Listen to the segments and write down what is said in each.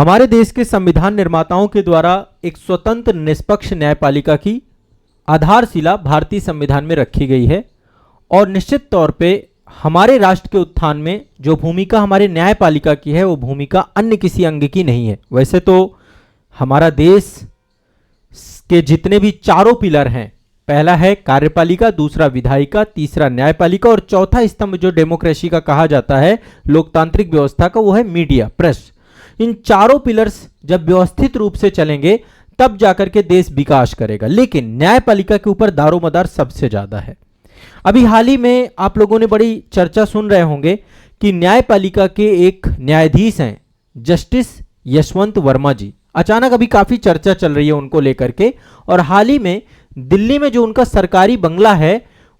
हमारे देश के संविधान निर्माताओं के द्वारा एक स्वतंत्र निष्पक्ष न्यायपालिका की आधारशिला भारतीय संविधान में रखी गई है और निश्चित तौर पे हमारे राष्ट्र के उत्थान में जो भूमिका हमारे न्यायपालिका की है वो भूमिका अन्य किसी अंग की नहीं है। वैसे तो हमारा देश के जितने भी चारों पिलर हैं, पहला है कार्यपालिका, दूसरा विधायिका, तीसरा न्यायपालिका और चौथा स्तंभ जो डेमोक्रेसी का कहा जाता है, लोकतांत्रिक व्यवस्था का, वो है मीडिया, प्रेस। इन चारों पिलर्स जब व्यवस्थित रूप से चलेंगे तब जाकर के देश विकास करेगा। लेकिन न्यायपालिका के ऊपर दारोमदार सबसे ज्यादा है। अभी हाल ही में आप लोगों ने बड़ी चर्चा सुन रहे होंगे कि न्यायपालिका के एक न्यायाधीश हैं जस्टिस यशवंत वर्मा जी। अचानक अभी काफी चर्चा चल रही है उनको लेकर के, और हाल ही में दिल्ली में जो उनका सरकारी बंगला है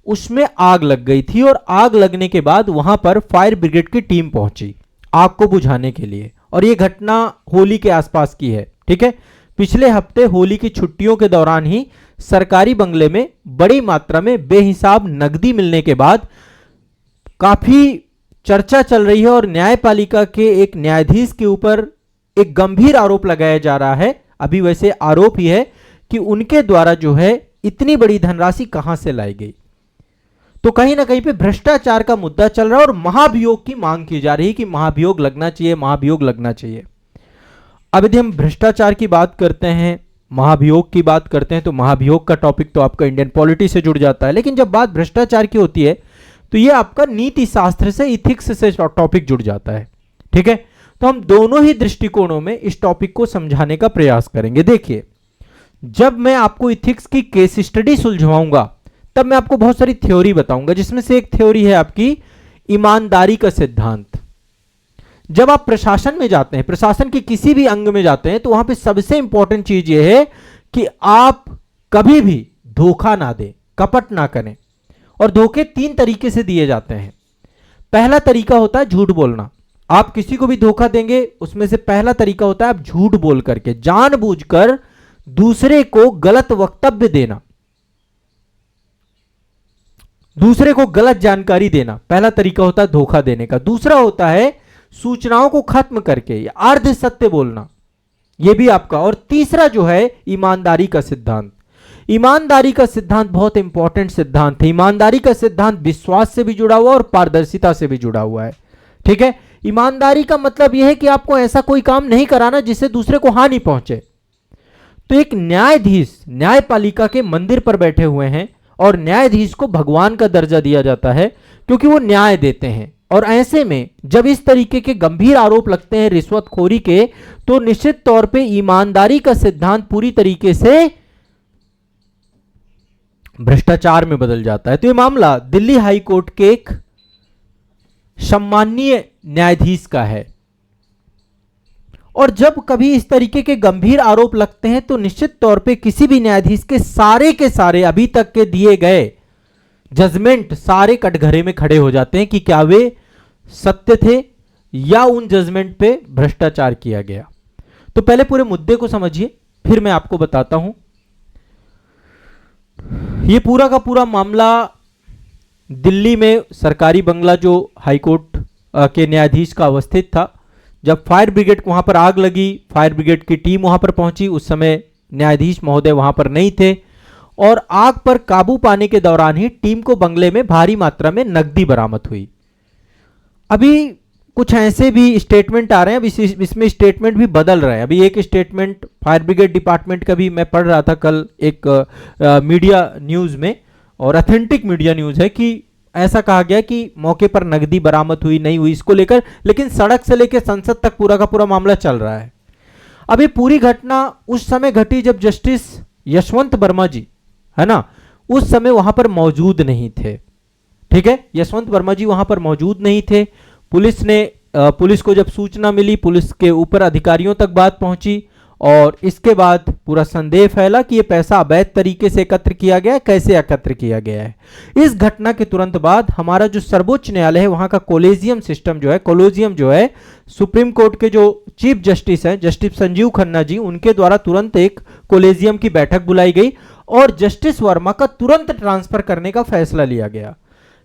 उसमें आग लग गई थी और आग लगने के बाद वहां पर फायर ब्रिगेड की टीम पहुंची आग को बुझाने के लिए। और यह घटना होली के आसपास की है, ठीक है। पिछले हफ्ते होली की छुट्टियों के दौरान ही सरकारी बंगले में बड़ी मात्रा में बेहिसाब नकदी मिलने के बाद काफी चर्चा चल रही है और न्यायपालिका के एक न्यायाधीश के ऊपर एक गंभीर आरोप लगाया जा रहा है। अभी वैसे आरोप ही है कि उनके द्वारा जो है इतनी बड़ी धनराशि कहां से लाई गई। तो कहीं ना कहीं पे भ्रष्टाचार का मुद्दा चल रहा है और महाभियोग की मांग की जा रही है कि महाभियोग लगना चाहिए, महाभियोग लगना चाहिए। अब यदि हम भ्रष्टाचार की बात करते हैं, महाभियोग की बात करते हैं, तो महाभियोग का टॉपिक तो आपका इंडियन पॉलिटी से जुड़ जाता है। लेकिन जब बात भ्रष्टाचार की होती है तो यह आपका नीति शास्त्र से, इथिक्स से टॉपिक जुड़ जाता है, ठीक है। तो हम दोनों ही दृष्टिकोणों में इस टॉपिक को समझाने का प्रयास करेंगे। देखिए, जब मैं आपको इथिक्स की केस स्टडी सुलझाऊंगा तब मैं आपको बहुत सारी थ्योरी बताऊंगा, जिसमें से एक थ्योरी है आपकी ईमानदारी का सिद्धांत। जब आप प्रशासन में जाते हैं, प्रशासन के किसी भी अंग में जाते हैं, तो वहां पे सबसे इंपॉर्टेंट चीज यह है कि आप कभी भी धोखा ना दें, कपट ना करें। और धोखे तीन तरीके से दिए जाते हैं। पहला तरीका होता है झूठ बोलना। आप किसी को भी धोखा देंगे, उसमें से पहला तरीका होता है आप झूठ बोल करके, जानबूझकर दूसरे को गलत वक्तव्य देना, दूसरे को गलत जानकारी देना, पहला तरीका होता है धोखा देने का। दूसरा होता है सूचनाओं को खत्म करके या अर्ध सत्य बोलना, यह भी आपका। और तीसरा जो है ईमानदारी का सिद्धांत। ईमानदारी का सिद्धांत बहुत इंपॉर्टेंट सिद्धांत है। ईमानदारी का सिद्धांत विश्वास से भी जुड़ा हुआ और पारदर्शिता से भी जुड़ा हुआ है, ठीक है। ईमानदारी का मतलब यह है कि आपको ऐसा कोई काम नहीं कराना जिससे दूसरे को हानि पहुंचे। तो एक न्यायाधीश न्यायपालिका के मंदिर पर बैठे हुए हैं और न्यायाधीश को भगवान का दर्जा दिया जाता है क्योंकि वो न्याय देते हैं। और ऐसे में जब इस तरीके के गंभीर आरोप लगते हैं रिश्वतखोरी के, तो निश्चित तौर पे ईमानदारी का सिद्धांत पूरी तरीके से भ्रष्टाचार में बदल जाता है। तो यह मामला दिल्ली हाई कोर्ट के एक सम्माननीय न्यायाधीश का है। और जब कभी इस तरीके के गंभीर आरोप लगते हैं तो निश्चित तौर पे किसी भी न्यायाधीश के सारे अभी तक के दिए गए जजमेंट सारे कटघरे में खड़े हो जाते हैं कि क्या वे सत्य थे या उन जजमेंट पे भ्रष्टाचार किया गया। तो पहले पूरे मुद्दे को समझिए, फिर मैं आपको बताता हूं। यह पूरा का पूरा मामला दिल्ली में सरकारी बंगला जो हाईकोर्ट के न्यायाधीश का अवस्थित था। जब फायर ब्रिगेड वहां पर आग लगी, फायर ब्रिगेड की टीम वहां पर पहुंची। उस समय न्यायाधीश महोदय वहां पर नहीं थे और आग पर काबू पाने के दौरान ही टीम को बंगले में भारी मात्रा में नकदी बरामद हुई। अभी कुछ ऐसे भी स्टेटमेंट आ रहे हैं, अब इसमें स्टेटमेंट भी बदल रहे हैं। अभी एक स्टेटमेंट फायर ब्रिगेड डिपार्टमेंट का भी मैं पढ़ रहा था कल एक मीडिया न्यूज में, और ऑथेंटिक मीडिया न्यूज है, कि ऐसा कहा गया कि मौके पर नकदी बरामद हुई नहीं हुई इसको लेकर, लेकिन सड़क से लेकर संसद तक पूरा का पूरा मामला चल रहा है। अभी पूरी घटना उस समय घटी जब जस्टिस यशवंत वर्मा जी, है ना, उस समय वहां पर मौजूद नहीं थे, ठीक है। यशवंत वर्मा जी वहां पर मौजूद नहीं थे। पुलिस को जब सूचना मिली, पुलिस के ऊपर अधिकारियों तक बात पहुंची और इसके बाद पूरा संदेह फैला कि यह पैसा अवैध तरीके से एकत्र किया गया है, कैसे एकत्र किया गया है। इस घटना के तुरंत बाद हमारा जो सर्वोच्च न्यायालय है वहां का कोलेजियम सिस्टम जो है, कोलोजियम जो है, सुप्रीम कोर्ट के जो चीफ जस्टिस हैं जस्टिस संजीव खन्ना जी, उनके द्वारा तुरंत एक कोलेजियम की बैठक बुलाई गई और जस्टिस वर्मा का तुरंत ट्रांसफर करने का फैसला लिया गया।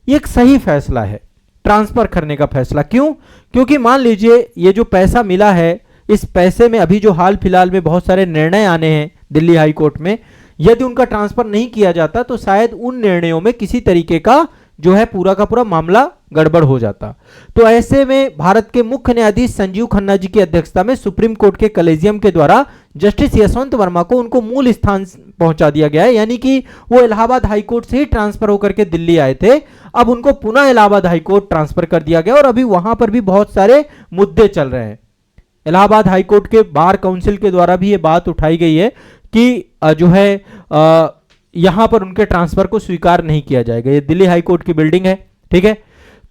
ये एक सही फैसला है, ट्रांसफर करने का फैसला। क्यों? क्योंकि मान लीजिए ये जो पैसा मिला है इस पैसे में अभी जो हाल फिलहाल में बहुत सारे निर्णय आने हैं दिल्ली हाई कोर्ट में, यदि उनका ट्रांसफर नहीं किया जाता तो शायद उन निर्णयों में किसी तरीके का जो है पूरा का पूरा मामला गड़बड़ हो जाता। तो ऐसे में भारत के मुख्य न्यायाधीश संजीव खन्ना जी की अध्यक्षता में सुप्रीम कोर्ट के कलेजियम के द्वारा जस्टिस यशवंत वर्मा को उनको मूल स्थान पहुंचा दिया गया है, यानी कि वो इलाहाबाद हाई कोर्ट से ही ट्रांसफर होकर के दिल्ली आए थे, अब उनको पुनः इलाहाबाद हाई कोर्ट ट्रांसफर कर दिया गया और अभी वहां पर भी बहुत सारे मुद्दे चल रहे हैं। इलाहाबाद हाई कोर्ट के बार काउंसिल के द्वारा भी ये बात उठाई गई है कि जो है यहां पर उनके ट्रांसफर को स्वीकार नहीं किया जाएगा। ये दिल्ली हाई कोर्ट की बिल्डिंग है, ठीक है।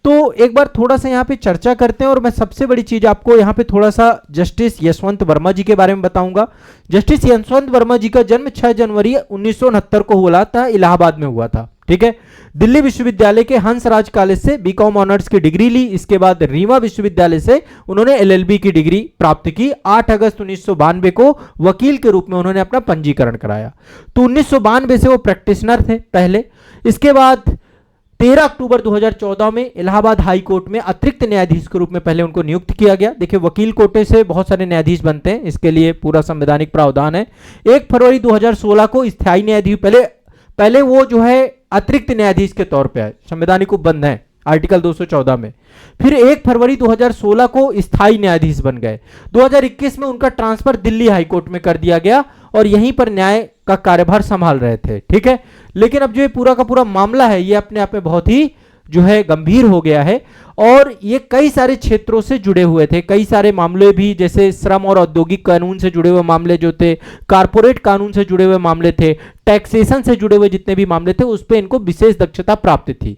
तो एक बार थोड़ा सा यहां पे चर्चा करते हैं और मैं सबसे बड़ी चीज आपको यहां पे थोड़ा सा जस्टिस यशवंत वर्मा जी के बारे में बताऊंगा। जस्टिस यशवंत वर्मा जी का जन्म 6 जनवरी 1969 को हुआ था, इलाहाबाद में हुआ था, ठीक है। दिल्ली विश्वविद्यालय के हंसराज कॉलेज से बीकॉम ऑनर्स की डिग्री ली। इसके बाद रीवा विश्वविद्यालय से उन्होंने एलएलबी की डिग्री प्राप्त की। 8 अगस्त 1992 को वकील के रूप में उन्होंने अपना पंजीकरण कराया। तो 1992 से वो प्रैक्टिशनर थे पहले। इसके बाद 13 अक्टूबर 2014 में इलाहाबाद हाई कोर्ट में अतिरिक्त न्यायाधीश के रूप में पहले उनको नियुक्त किया गया। देखिए, वकील कोटे से बहुत सारे न्यायाधीश बनते हैं, इसके लिए पूरा संवैधानिक प्रावधान है। 1 फरवरी 2016 को स्थायी न्यायाधीश, पहले वो जो है अतिरिक्त न्यायाधीश के तौर पे आए, संवैधानिक उपबंध है आर्टिकल 214 में। फिर 1 फरवरी 2016 को स्थायी न्यायाधीश बन गए। 2021 में उनका ट्रांसफर दिल्ली हाई कोर्ट में कर दिया गया और यहीं पर न्याय का कार्यभार संभाल रहे थे, ठीक है। लेकिन अब जो ये पूरा का पूरा मामला है, ये अपने आप में बहुत ही जो है गंभीर हो गया है और ये कई सारे क्षेत्रों से जुड़े हुए थे। कई सारे मामले भी, जैसे श्रम और औद्योगिक कानून से जुड़े हुए मामले जो थे, कारपोरेट कानून से जुड़े हुए मामले थे, टैक्सेशन से जुड़े हुए जितने भी मामले थे, उस पर इनको विशेष दक्षता प्राप्त थी।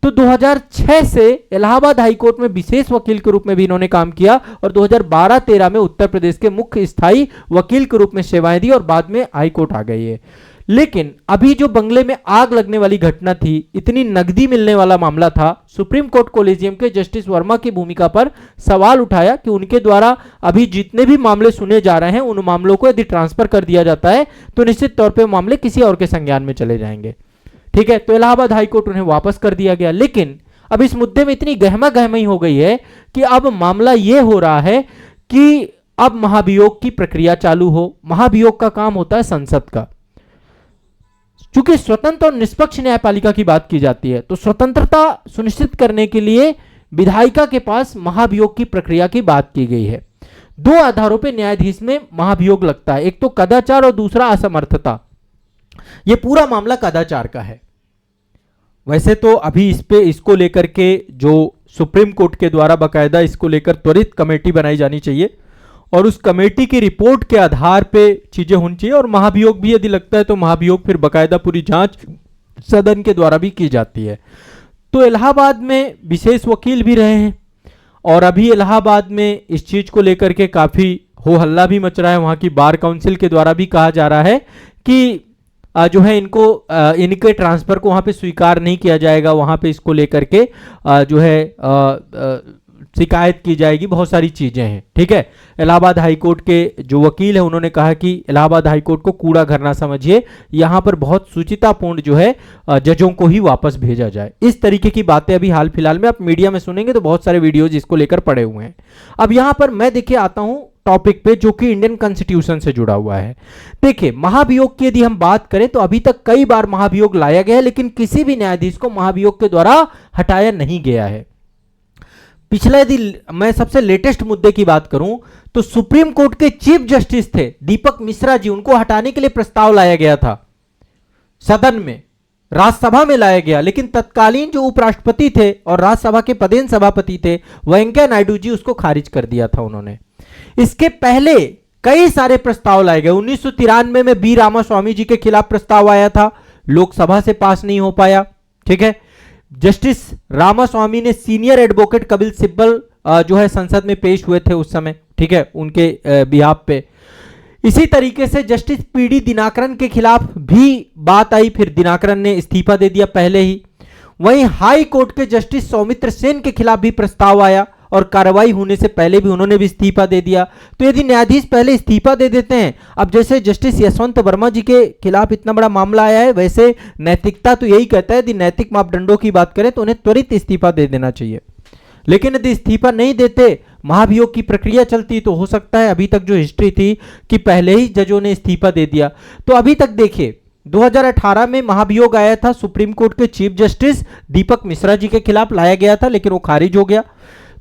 तो 2006 से इलाहाबाद हाई कोर्ट में विशेष वकील के रूप में भी इन्होंने काम किया और 2012-13 में उत्तर प्रदेश के मुख्य स्थायी वकील के रूप में सेवाएं दी और बाद में हाई कोर्ट आ गई है। लेकिन अभी जो बंगले में आग लगने वाली घटना थी, इतनी नकदी मिलने वाला मामला था, सुप्रीम कोर्ट कोलेजियम के जस्टिस वर्मा की भूमिका पर सवाल उठाया कि उनके द्वारा अभी जितने भी मामले सुने जा रहे हैं, उन मामलों को यदि ट्रांसफर कर दिया जाता है तो निश्चित तौर पर मामले किसी और के संज्ञान में चले जाएंगे, ठीक है। तो इलाहाबाद हाई कोर्ट उन्हें वापस कर दिया गया। लेकिन अब इस मुद्दे में इतनी गहमा गहमी हो गई है कि अब मामला यह हो रहा है कि अब महाभियोग की प्रक्रिया चालू हो। महाभियोग का काम होता है संसद का। चूंकि स्वतंत्र और निष्पक्ष न्यायपालिका की बात की जाती है, तो स्वतंत्रता सुनिश्चित करने के लिए विधायिका के पास महाभियोग की प्रक्रिया की बात की गई है। 2 आधारों पर न्यायाधीश में महाभियोग लगता है, एक तो कदाचार और दूसरा असमर्थता। यह पूरा मामला कदाचार का है। वैसे तो अभी इसको लेकर के जो सुप्रीम कोर्ट के द्वारा बाकायदा इसको लेकर त्वरित कमेटी बनाई जानी चाहिए और उस कमेटी की रिपोर्ट के आधार पे चीजें होनी चाहिए। और महाभियोग भी यदि लगता है तो महाभियोग फिर बाकायदा पूरी जांच सदन के द्वारा भी की जाती है। तो इलाहाबाद में विशेष वकील भी रहे हैं और अभी इलाहाबाद में इस चीज को लेकर के काफी हो हल्ला भी मच रहा है। वहां की बार काउंसिल के द्वारा भी कहा जा रहा है कि जो है इनके ट्रांसफर को वहां पे स्वीकार नहीं किया जाएगा, वहां पे इसको लेकर के जो है शिकायत की जाएगी, बहुत सारी चीजें हैं, ठीक है। इलाहाबाद हाई कोर्ट के जो वकील है उन्होंने कहा कि इलाहाबाद हाई कोर्ट को कूड़ा घर ना समझिए, यहां पर बहुत सुचितापूर्ण जो है जजों को ही वापस भेजा जाए। इस तरीके की बातें अभी हाल फिलहाल में आप मीडिया में सुनेंगे तो बहुत सारे वीडियोज इसको लेकर पड़े हुए हैं। अब यहां पर मैं देखिए आता हूं टॉपिक पे जो कि इंडियन कॉन्स्टिट्यूशन से जुड़ा हुआ है। देखिए, महाभियोग की यदि हम बात करें तो अभी तक कई बार महाभियोग लाया गया है, लेकिन किसी भी न्यायाधीश को महाभियोग के द्वारा हटाया नहीं गया है। पिछला यदि मैं सबसे लेटेस्ट मुद्दे की बात करूं तो सुप्रीम कोर्ट के चीफ जस्टिस थे दीपक मिश्रा जी, उनको हटाने के लिए प्रस्ताव लाया गया था सदन में, राज्यसभा में लाया गया, लेकिन तत्कालीन जो उपराष्ट्रपति थे और राज्यसभा के पदेन सभापति थे वेंकैया नायडू जी, उसको खारिज कर दिया था उन्होंने। इसके पहले कई सारे प्रस्ताव लाए गए। 1993 में बी रामास्वामी जी के खिलाफ प्रस्ताव आया था, लोकसभा से पास नहीं हो पाया, ठीक है। जस्टिस रामास्वामी ने सीनियर एडवोकेट कपिल सिब्बल जो है संसद में पेश हुए थे उस समय, ठीक है, उनके बिहाफ पे। इसी तरीके से जस्टिस पीडी दिनाकरन के खिलाफ भी बात आई, फिर दिनाकरन ने इस्तीफा दे दिया पहले ही। वहीं हाई कोर्ट के जस्टिस सौमित्र सेन के खिलाफ भी प्रस्ताव आया और कार्रवाई होने से पहले भी उन्होंने भी इस्तीफा दे दिया। तो यदि न्यायाधीश पहले इस्तीफा दे देते हैं, अब जैसे जस्टिस यशवंत वर्मा जी के खिलाफ इतना बड़ा मामला आया है, वैसे नैतिकता तो यही कहता है, यदि नैतिक मापदंडों की बात करें तो उन्हें त्वरित इस्तीफा दे देना चाहिए। लेकिन यदि इस्तीफा नहीं देते, महाभियोग की प्रक्रिया चलती तो हो सकता है अभी तक जो हिस्ट्री थी कि पहले ही जजों ने इस्तीफा दे दिया। तो अभी तक देखिए 2018 में महाभियोग आया था, सुप्रीम कोर्ट के चीफ जस्टिस दीपक मिश्रा जी के खिलाफ लाया गया था, लेकिन वो खारिज हो गया।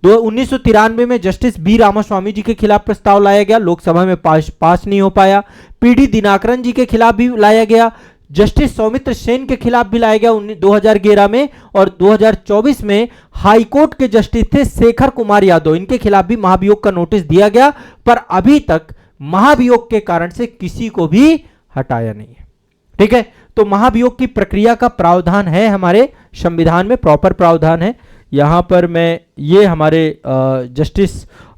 1993 में जस्टिस बी रामास्वामी जी के खिलाफ प्रस्ताव लाया गया, लोकसभा में पास नहीं हो पाया। पीडी दिनाकरन जी के खिलाफ भी लाया गया, जस्टिस सौमित्र सेन के खिलाफ भी लाया गया 2011 में, और 2024 में हाईकोर्ट के जस्टिस थे शेखर कुमार यादव, इनके खिलाफ भी महाभियोग का नोटिस दिया गया, पर अभी तक महाभियोग के कारण से किसी को भी हटाया नहीं है। ठीक है, तो महाभियोग की प्रक्रिया का प्रावधान है हमारे संविधान में, प्रॉपर प्रावधान है। यहां पर मैं ये हमारे जस्टिस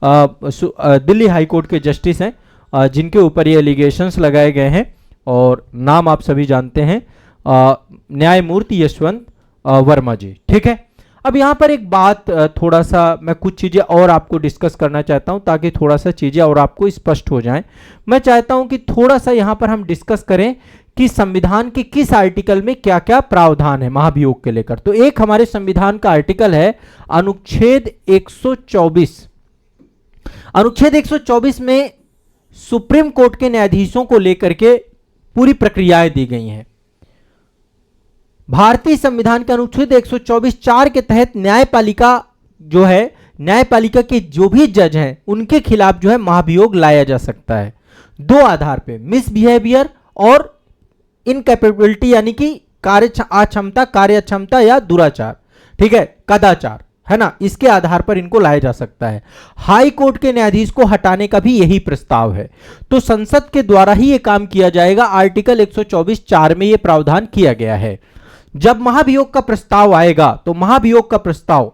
दिल्ली हाई कोर्ट के जस्टिस हैं जिनके ऊपर ये एलिगेशंस लगाए गए हैं, और नाम आप सभी जानते हैं, न्यायमूर्ति यशवंत वर्मा जी। ठीक है, अब यहाँ पर एक बात थोड़ा सा मैं कुछ चीज़ें और आपको डिस्कस करना चाहता हूँ ताकि थोड़ा सा चीज़ें और आपको स्पष्ट हो जाएं। मैं चाहता हूँ कि थोड़ा सा यहाँ पर हम डिस्कस करें कि संविधान के किस आर्टिकल में क्या क्या प्रावधान है महाभियोग के लेकर। तो एक हमारे संविधान का आर्टिकल है अनुच्छेद 124। अनुच्छेद 124 में सुप्रीम कोर्ट के न्यायाधीशों को लेकर के पूरी प्रक्रियाएं दी गई हैं। भारतीय संविधान के अनुच्छेद 124(4) के तहत न्यायपालिका जो है, न्यायपालिका के जो भी जज हैं उनके खिलाफ जो है महाभियोग लाया जा सकता है दो आधार पे, मिसबिहेवियर और इनकैपेबिलिटी यानी कि कार्य अक्षमता या दुराचार। ठीक है, कदाचार, है ना, इसके आधार पर इनको लाया जा सकता है। हाई कोर्ट के न्यायाधीश को हटाने का भी यही प्रस्ताव है, तो संसद के द्वारा ही यह काम किया जाएगा। आर्टिकल 124(4) में यह प्रावधान किया गया है। जब महाभियोग का प्रस्ताव आएगा तो महाभियोग का प्रस्ताव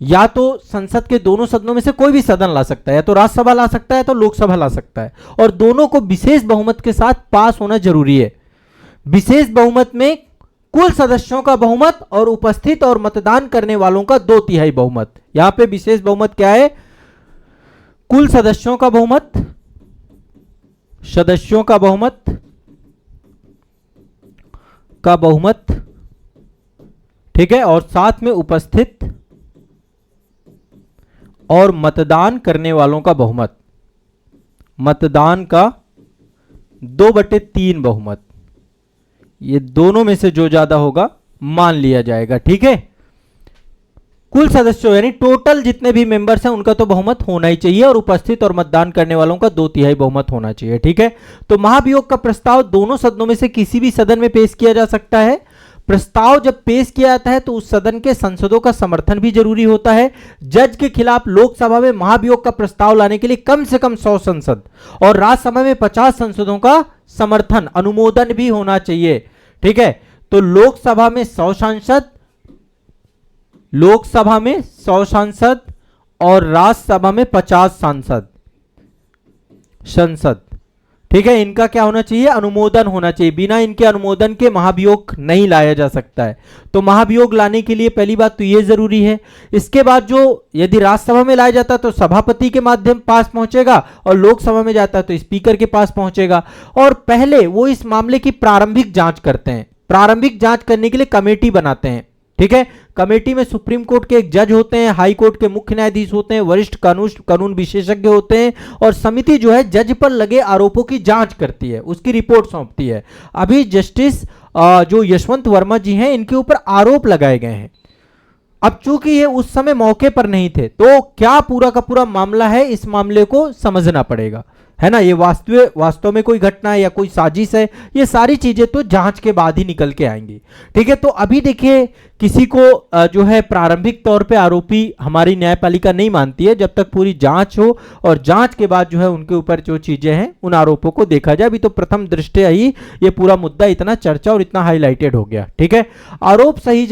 या तो संसद के दोनों सदनों में से कोई भी सदन ला सकता है, या तो राज्यसभा ला सकता है तो लोकसभा ला सकता है, और दोनों को विशेष बहुमत के साथ पास होना जरूरी है। विशेष बहुमत में कुल सदस्यों का बहुमत और उपस्थित और मतदान करने वालों का 2/3 बहुमत। यहां पे विशेष बहुमत क्या है? कुल सदस्यों का बहुमत, सदस्यों का बहुमत, ठीक है, और साथ में उपस्थित और मतदान करने वालों का बहुमत, मतदान का 2/3 बहुमत, ये दोनों में से जो ज्यादा होगा मान लिया जाएगा। ठीक है, कुल सदस्यों यानी टोटल जितने भी मेंबर्स हैं उनका तो बहुमत होना ही चाहिए, और उपस्थित और मतदान करने वालों का 2/3 बहुमत होना चाहिए। ठीक है, तो महाभियोग का प्रस्ताव दोनों सदनों में से किसी भी सदन में पेश किया जा सकता है। प्रस्ताव जब पेश किया जाता है तो उस सदन के सांसदों का समर्थन भी जरूरी होता है। जज के खिलाफ लोकसभा में महाभियोग का प्रस्ताव लाने के लिए कम से कम 100 संसद और राज्यसभा में 50 संसदों का समर्थन, अनुमोदन भी होना चाहिए। ठीक है, तो लोकसभा में 100 सांसद और राज्यसभा में 50 संसद। ठीक है, इनका क्या होना चाहिए? अनुमोदन होना चाहिए। बिना इनके अनुमोदन के महाभियोग नहीं लाया जा सकता है। तो महाभियोग लाने के लिए पहली बात तो ये जरूरी है। इसके बाद जो यदि राज्यसभा में लाया जाता है तो सभापति के माध्यम पास पहुंचेगा, और लोकसभा में जाता है तो स्पीकर के पास पहुंचेगा। और पहले वो इस मामले की प्रारंभिक जांच करते हैं। प्रारंभिक जांच करने के लिए कमेटी बनाते हैं। ठीक है, कमेटी में सुप्रीम कोर्ट के एक जज होते हैं, हाई कोर्ट के मुख्य न्यायाधीश होते हैं, वरिष्ठ कानून विशेषज्ञ होते हैं, और समिति जो है जज पर लगे आरोपों की जांच करती है, उसकी रिपोर्ट सौंपती है। अभी जस्टिस जो यशवंत वर्मा जी हैं, इनके ऊपर आरोप लगाए गए हैं। अब चूंकि ये उस समय मौके पर नहीं थे, तो क्या पूरा का पूरा मामला है, इस मामले को समझना पड़ेगा, है ना। ये वास्तव में कोई घटना है या कोई साजिश है, ये सारी चीजें तो जांच के बाद ही निकल के आएंगी। ठीक है, तो अभी देखिए किसी को जो है प्रारंभिक तौर पे आरोपी हमारी न्यायपालिका नहीं मानती है जब तक पूरी जांच हो, और जांच के बाद जो है उनके ऊपर जो चीजें हैं उन आरोपों को देखा जाए। अभी तो प्रथम दृष्टया ही ये पूरा मुद्दा इतना चर्चा और इतना हाईलाइटेड हो गया। ठीक है, आरोप सही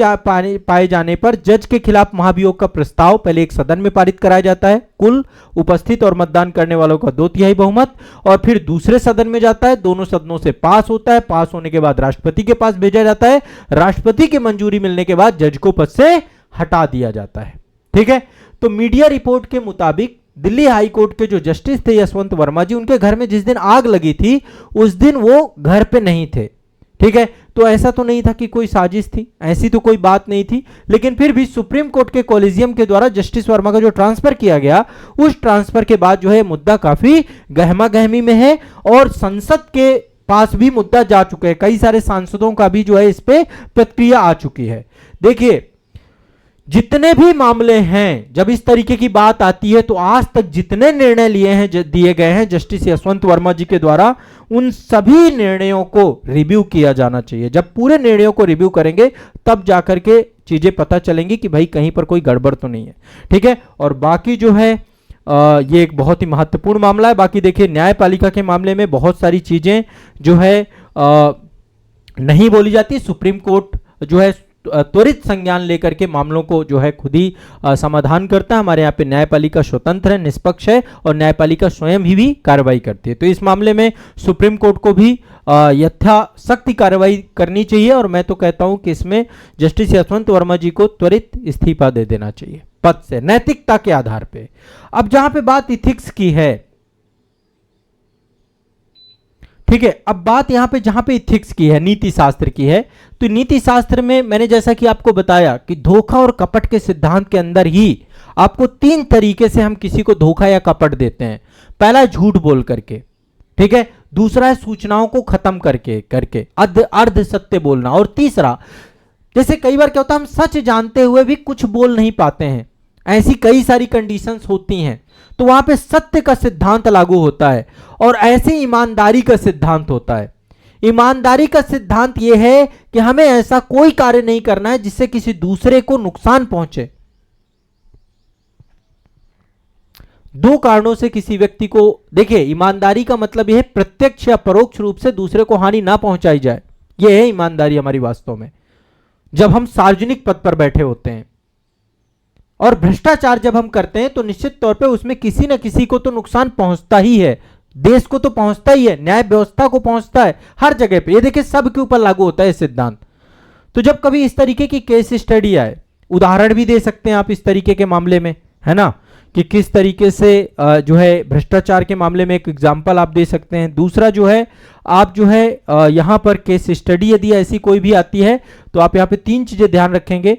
पाए जाने पर जज के खिलाफ महाभियोग का प्रस्ताव पहले एक सदन में पारित कराया जाता है, कुल उपस्थित और मतदान करने वालों का 2/3 बहुमत, और फिर दूसरे सदन में जाता है, दोनों सदनों से पास होता है। पास होने के बाद राष्ट्रपति के पास भेजा जाता है, राष्ट्रपति की मंजूरी मिलने के बाद जज को पद से हटा दिया जाता है। ठीक है, तो मीडिया रिपोर्ट के मुताबिक दिल्ली हाई कोर्ट के जो जस्टिस थे यशवंत वर्मा जी, उनके घर में जिस दिन आग लगी थी उस दिन वो घर पे नहीं थे। ठीक है, तो तो ऐसा तो नहीं था कि कोई साजिश थी, ऐसी तो कोई बात नहीं थी। लेकिन फिर भी सुप्रीम कोर्ट के कॉलेजियम के द्वारा जस्टिस वर्मा का जो ट्रांसफर किया गया, उस ट्रांसफर के बाद जो है मुद्दा काफी गहमा गहमी में है और संसद के पास भी मुद्दा जा चुका है। कई सारे सांसदों का भी जो है इस पे प्रतिक्रिया आ चुकी है। देखिए, जितने भी मामले हैं, जब इस तरीके की बात आती है तो आज तक जितने निर्णय दिए गए हैं जस्टिस यशवंत वर्मा जी के द्वारा, उन सभी निर्णयों को रिव्यू किया जाना चाहिए। जब पूरे निर्णयों को रिव्यू करेंगे तब जाकर के चीजें पता चलेंगी कि भाई कहीं पर कोई गड़बड़ तो नहीं है। ठीक है, और बाकी जो है ये एक बहुत ही महत्वपूर्ण मामला है। बाकी देखिए, न्यायपालिका के मामले में बहुत सारी चीजें जो है नहीं बोली जाती। सुप्रीम कोर्ट जो है त्वरित संज्ञान लेकर के मामलों को जो है खुद ही समाधान करता है। हमारे यहाँ पे न्यायपालिका स्वतंत्र है, निष्पक्ष है और न्यायपालिका स्वयं ही भी कार्रवाई करती है। तो इस मामले में सुप्रीम कोर्ट को भी यथाशक्ति कार्रवाई करनी चाहिए और मैं तो कहता हूं कि इसमें जस्टिस यशवंत वर्मा जी को त्वरित इस्तीफा दे देना चाहिए पद से, नैतिकता के आधार पे। अब जहां पे बात इथिक्स की है, ठीक है, अब बात यहां पे जहां पे इथिक्स की है, नीति शास्त्र की है, तो नीति शास्त्र में मैंने जैसा कि आपको बताया कि धोखा और कपट के सिद्धांत के अंदर ही आपको 3 तरीके से हम किसी को धोखा या कपट देते हैं। पहला है झूठ बोल करके, ठीक है, दूसरा है सूचनाओं को खत्म करके अर्ध सत्य बोलना, और तीसरा, जैसे कई बार क्या होता है हम सच जानते हुए भी कुछ बोल नहीं पाते हैं, ऐसी कई सारी कंडीशंस होती हैं, तो वहां पे सत्य का सिद्धांत लागू होता है और ऐसे ईमानदारी का सिद्धांत होता है। ईमानदारी का सिद्धांत यह है कि हमें ऐसा कोई कार्य नहीं करना है जिससे किसी दूसरे को नुकसान पहुंचे। 2 कारणों से किसी व्यक्ति को, देखिए ईमानदारी का मतलब यह है प्रत्यक्ष या परोक्ष रूप से दूसरे को हानि ना पहुंचाई जाए, यह है ईमानदारी हमारी वास्तव में, जब हम सार्वजनिक पद पर बैठे होते हैं। और भ्रष्टाचार जब हम करते हैं तो निश्चित तौर पे उसमें किसी न किसी को तो नुकसान पहुंचता ही है, देश को तो पहुंचता ही है, न्याय व्यवस्था को पहुंचता है, हर जगह पे। ये देखिए सब के ऊपर लागू होता है सिद्धांत। तो जब कभी इस तरीके की केस स्टडी आए, उदाहरण भी दे सकते हैं आप इस तरीके के मामले में, है ना, कि किस तरीके से जो है भ्रष्टाचार के मामले में एक एग्जाम्पल आप दे सकते हैं। दूसरा जो है आप जो है यहां पर केस स्टडी यदि ऐसी कोई भी आती है तो आप यहां पे 3 चीजें ध्यान रखेंगे।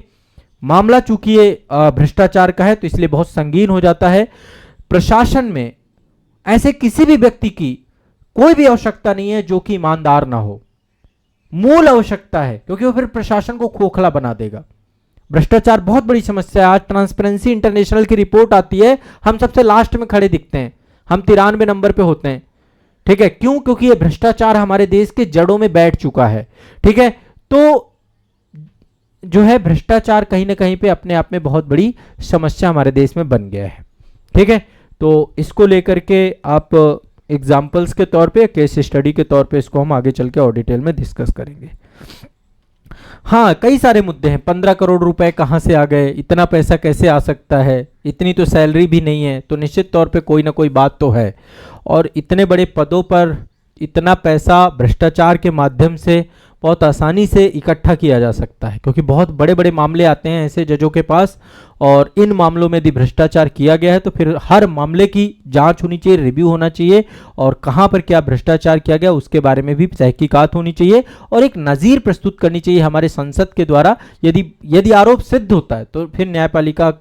मामला चूंकि ये भ्रष्टाचार का है तो इसलिए बहुत संगीन हो जाता है। प्रशासन में ऐसे किसी भी व्यक्ति की कोई भी आवश्यकता नहीं है जो कि ईमानदार ना हो, मूल आवश्यकता है, क्योंकि वो फिर प्रशासन को खोखला बना देगा। भ्रष्टाचार बहुत बड़ी समस्या है। आज ट्रांसपेरेंसी इंटरनेशनल की रिपोर्ट आती है, हम सबसे लास्ट में खड़े दिखते हैं, हम 93 नंबर पे होते हैं, ठीक है, क्यों? क्योंकि ये भ्रष्टाचार हमारे देश के जड़ों में बैठ चुका है, ठीक है। तो जो है भ्रष्टाचार कहीं ना कहीं पे अपने आप में बहुत बड़ी समस्या हमारे देश में बन गया है, ठीक है। तो इसको लेकर के आप एग्जाम्पल्स के तौर पे, केस स्टडी के तौर पे इसको हम आगे चल के और डिटेल में डिस्कस करेंगे। हाँ, कई सारे मुद्दे हैं। 15 करोड़ रुपए कहाँ से आ गए, इतना पैसा कैसे आ सकता है, इतनी तो सैलरी भी नहीं है, तो निश्चित तौर पे कोई ना कोई बात तो है। और इतने बड़े पदों पर इतना पैसा भ्रष्टाचार के माध्यम से बहुत आसानी से इकट्ठा किया जा सकता है, क्योंकि बहुत बड़े बड़े मामले आते हैं ऐसे जजों के पास, और इन मामलों में यदि भ्रष्टाचार किया गया है तो फिर हर मामले की जांच होनी चाहिए, रिव्यू होना चाहिए, और कहां पर क्या भ्रष्टाचार किया गया उसके बारे में भी तहकीकात होनी चाहिए, और एक नज़ीर प्रस्तुत करनी चाहिए हमारे संसद के द्वारा। यदि आरोप सिद्ध होता है तो फिर न्यायपालिका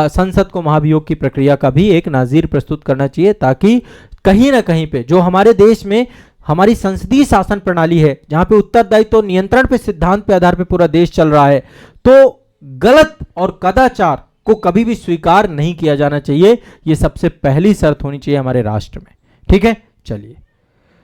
संसद को महाभियोग की प्रक्रिया का भी एक नज़ीर प्रस्तुत करना चाहिए, ताकि कहीं ना कहीं पे जो हमारे देश में हमारी संसदीय शासन प्रणाली है, जहां पे उत्तरदायित्व नियंत्रण पे सिद्धांत पे आधार पे पूरा देश चल रहा है, तो गलत और कदाचार को कभी भी स्वीकार नहीं किया जाना चाहिए। ये सबसे पहली शर्त होनी चाहिए हमारे राष्ट्र में, ठीक है। चलिए।